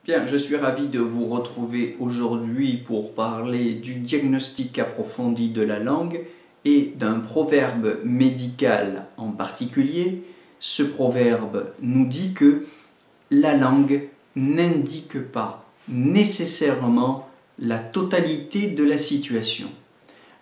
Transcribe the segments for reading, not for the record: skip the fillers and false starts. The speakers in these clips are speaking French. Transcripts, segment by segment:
Bien, je suis ravi de vous retrouver aujourd'hui pour parler du diagnostic approfondi de la langue et d'un proverbe médical en particulier. Ce proverbe nous dit que la langue n'indique pas nécessairement la totalité de la situation.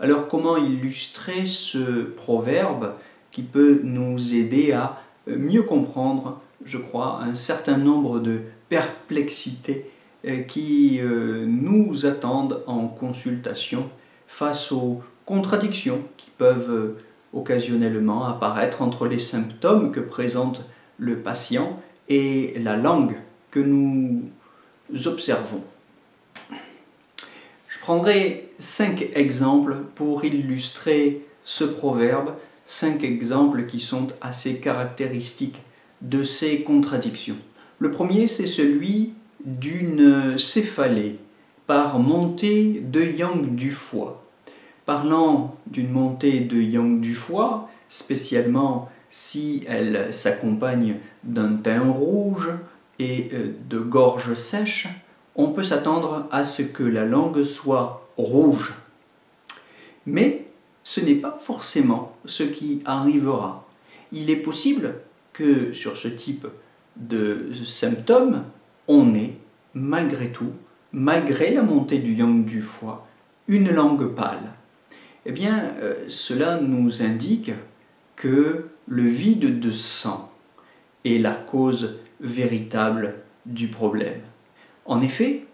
Alors comment illustrer ce proverbe qui peut nous aider à mieux comprendre, je crois, un certain nombre de perplexités qui nous attendent en consultation face aux contradictions qui peuvent occasionnellement apparaître entre les symptômes que présente le patient et la langue que nous observons. Je prendrai 5 exemples pour illustrer ce proverbe, 5 exemples qui sont assez caractéristiques de ces contradictions. Le premier, c'est celui d'une céphalée par montée de yang du foie. Parlant d'une montée de yang du foie, spécialement si elle s'accompagne d'un teint rouge et de gorge sèche, on peut s'attendre à ce que la langue soit rouge. Mais ce n'est pas forcément ce qui arrivera. Il est possible que sur ce type de symptômes, on ait malgré tout, malgré la montée du yang du foie, une langue pâle. Eh bien, cela nous indique que le vide de sang est la cause véritable du problème. En effet,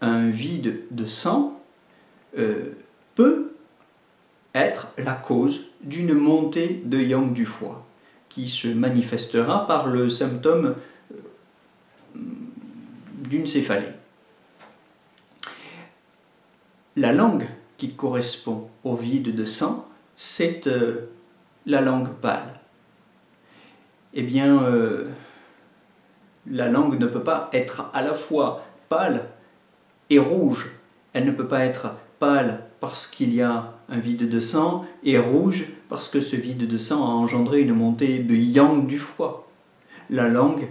un vide de sang peut être la cause d'une montée de yang du foie, qui se manifestera par le symptôme d'une céphalée. La langue qui correspond au vide de sang, c'est la langue pâle. Eh bien, la langue ne peut pas être à la fois pâle et rouge. Elle ne peut pas être pâle parce qu'il y a un vide de sang et rouge parce que ce vide de sang a engendré une montée de yang du foie. La langue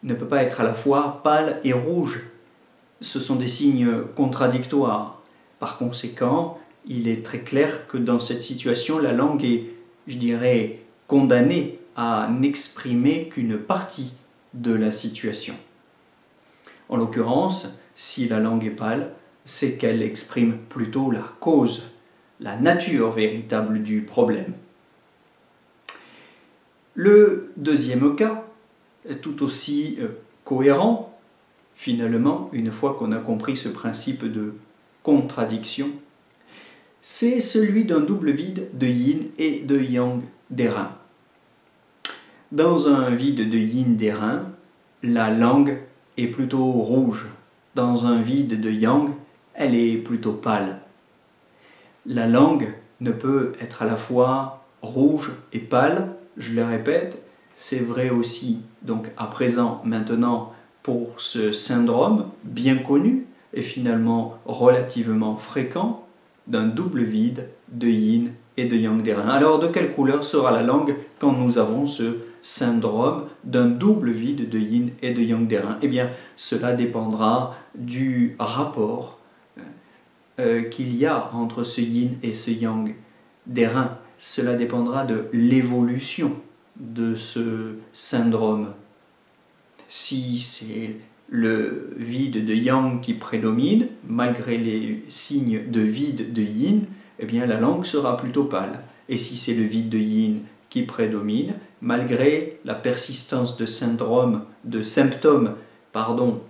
ne peut pas être à la fois pâle et rouge. Ce sont des signes contradictoires. Par conséquent, il est très clair que dans cette situation, la langue est, je dirais, condamnée à n'exprimer qu'une partie de la situation. En l'occurrence, si la langue est pâle, c'est qu'elle exprime plutôt la cause, la nature véritable du problème. Le deuxième cas, tout aussi cohérent, finalement, une fois qu'on a compris ce principe de contradiction, c'est celui d'un double vide de yin et de yang des reins. Dans un vide de yin des reins, la langue est plutôt rouge. Dans un vide de yang, elle est plutôt pâle. La langue ne peut être à la fois rouge et pâle, je le répète, c'est vrai aussi donc à présent, maintenant, pour ce syndrome bien connu et finalement relativement fréquent d'un double vide de yin et de yang des reins. Alors de quelle couleur sera la langue quand nous avons ce syndrome d'un double vide de yin et de yang des reins? Eh bien, cela dépendra du rapport qu'il y a entre ce yin et ce yang des reins. Cela dépendra de l'évolution de ce syndrome. Si c'est le vide de yang qui prédomine, malgré les signes de vide de yin, eh bien la langue sera plutôt pâle. Et si c'est le vide de yin qui prédomine, malgré la persistance de symptômes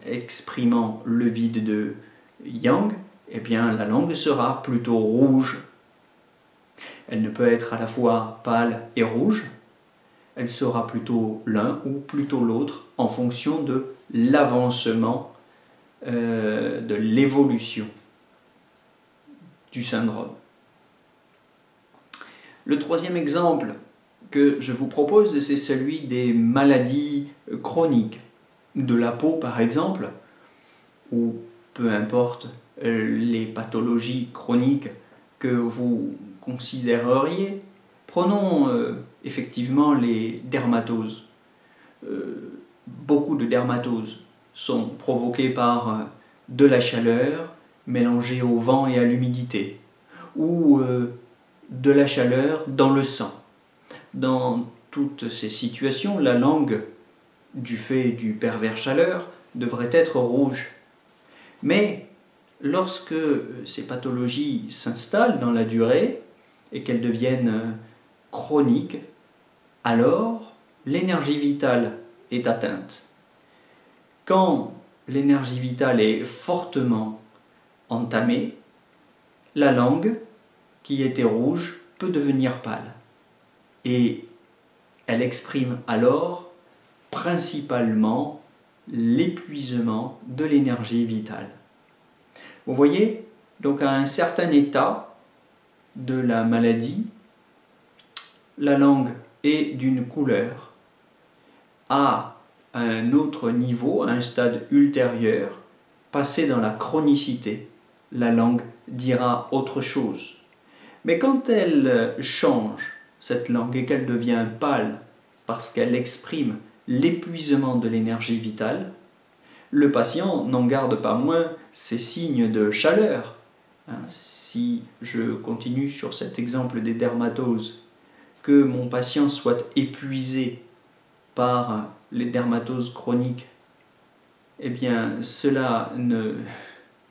exprimant le vide de yang, eh bien la langue sera plutôt rouge. Elle ne peut être à la fois pâle et rouge, elle sera plutôt l'un ou plutôt l'autre en fonction de l'avancement, de l'évolution du syndrome. Le troisième exemple que je vous propose, c'est celui des maladies chroniques, de la peau par exemple, ou peu importe les pathologies chroniques que vous considéreriez. Prenons effectivement les dermatoses. Beaucoup de dermatoses sont provoquées par de la chaleur mélangée au vent et à l'humidité, ou de la chaleur dans le sang. Dans toutes ces situations, la langue, du fait du pervers chaleur, devrait être rouge. Mais lorsque ces pathologies s'installent dans la durée et qu'elles deviennent chroniques, alors l'énergie vitale est atteinte. Quand l'énergie vitale est fortement entamée, la langue, qui était rouge, peut devenir pâle. Et elle exprime alors principalement l'épuisement de l'énergie vitale. Vous voyez, donc à un certain état de la maladie, la langue est d'une couleur. À un autre niveau, à un stade ultérieur, passé dans la chronicité, la langue dira autre chose. Mais quand elle change, cette langue, et qu'elle devient pâle parce qu'elle exprime l'épuisement de l'énergie vitale, le patient n'en garde pas moins ces signes de chaleur. Si je continue sur cet exemple des dermatoses, que mon patient soit épuisé par les dermatoses chroniques, eh bien cela ne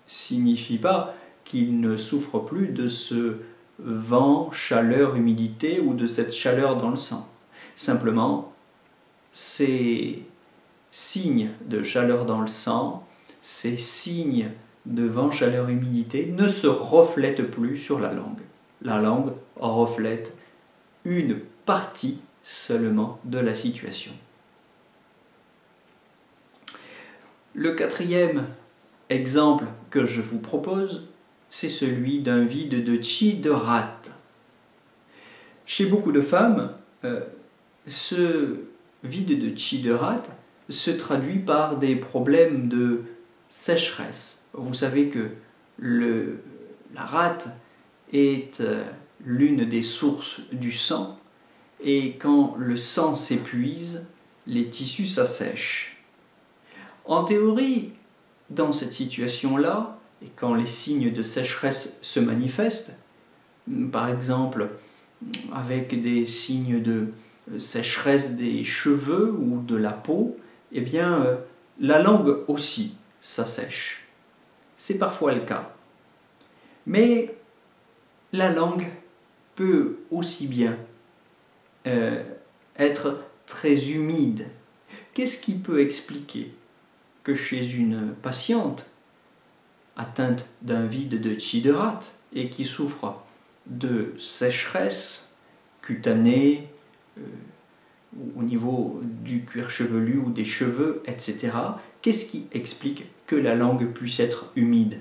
signifie pas qu'il ne souffre plus de ce vent, chaleur, humidité ou de cette chaleur dans le sang. Simplement, ces signes de chaleur dans le sang, ces signes de vent, chaleur, humidité ne se reflètent plus sur la langue. La langue reflète une partie seulement de la situation. Le quatrième exemple que je vous propose, c'est celui d'un vide de chi de rate. Chez beaucoup de femmes, ce vide de chi de rate se traduit par des problèmes de sécheresse. Vous savez que la rate est l'une des sources du sang, et quand le sang s'épuise, les tissus s'assèchent. En théorie, dans cette situation-là, et quand les signes de sécheresse se manifestent, par exemple avec des signes de sécheresse des cheveux ou de la peau, eh bien la langue aussi s'assèche. C'est parfois le cas. Mais la langue peut aussi bien être très humide. Qu'est-ce qui peut expliquer que chez une patiente atteinte d'un vide de chi de rate et qui souffre de sécheresse cutanée, au niveau du cuir chevelu ou des cheveux, etc., qu'est-ce qui explique que la langue puisse être humide?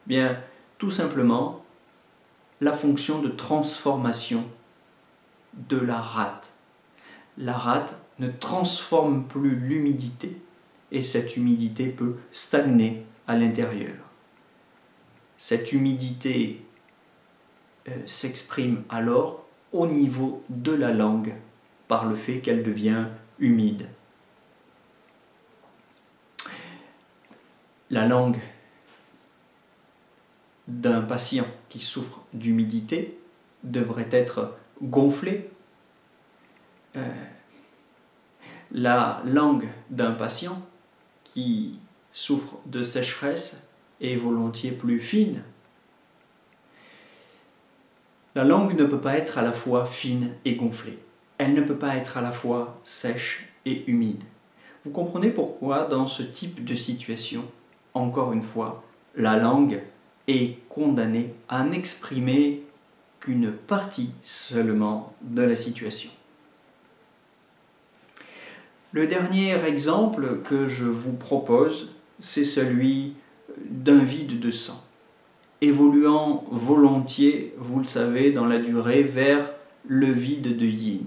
Bien, tout simplement, la fonction de transformation de la rate. La rate ne transforme plus l'humidité et cette humidité peut stagner à l'intérieur. Cette humidité s'exprime alors au niveau de la langue par le fait qu'elle devient humide. La langue d'un patient qui souffre d'humidité devrait être gonflée. La langue d'un patient qui souffre de sécheresse est volontiers plus fine. La langue ne peut pas être à la fois fine et gonflée. Elle ne peut pas être à la fois sèche et humide. Vous comprenez pourquoi dans ce type de situation, encore une fois, la langue est condamnée à n'exprimer qu'une partie seulement de la situation. Le dernier exemple que je vous propose, c'est celui d'un vide de sang, évoluant volontiers, vous le savez, dans la durée vers le vide de yin.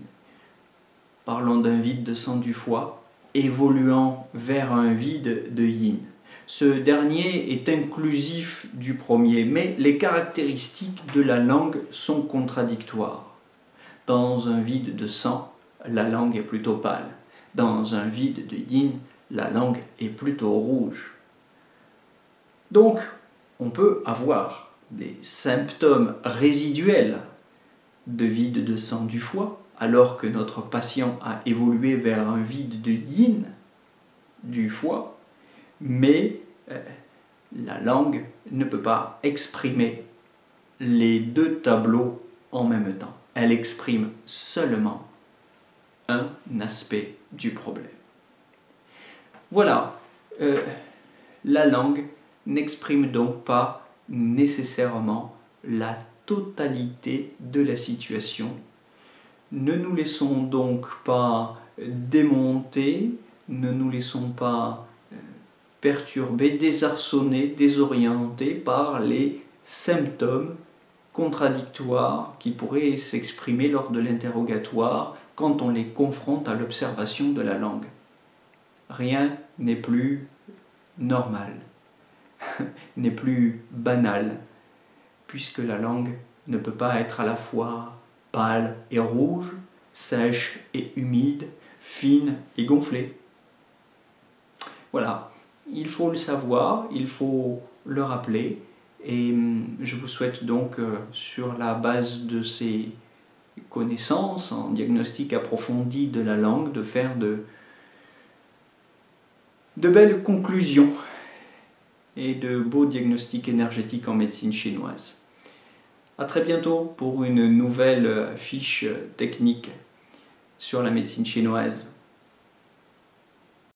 Parlons d'un vide de sang du foie, évoluant vers un vide de yin. Ce dernier est inclusif du premier, mais les caractéristiques de la langue sont contradictoires. Dans un vide de sang, la langue est plutôt pâle. Dans un vide de yin, la langue est plutôt rouge. Donc, on peut avoir des symptômes résiduels de vide de sang du foie, alors que notre patient a évolué vers un vide de yin du foie, mais la langue ne peut pas exprimer les deux tableaux en même temps. Elle exprime seulement un aspect du problème. Voilà, la langue n'exprime donc pas nécessairement la totalité de la situation. Ne nous laissons donc pas démonter, ne nous laissons pas perturbés, désarçonnés, désorientés par les symptômes contradictoires qui pourraient s'exprimer lors de l'interrogatoire quand on les confronte à l'observation de la langue. Rien n'est plus normal, n'est plus banal, puisque la langue ne peut pas être à la fois pâle et rouge, sèche et humide, fine et gonflée. Voilà, il faut le savoir, il faut le rappeler, et je vous souhaite donc, sur la base de ces connaissances en diagnostic approfondi de la langue, de faire de belles conclusions et de beaux diagnostics énergétiques en médecine chinoise. À très bientôt pour une nouvelle fiche technique sur la médecine chinoise.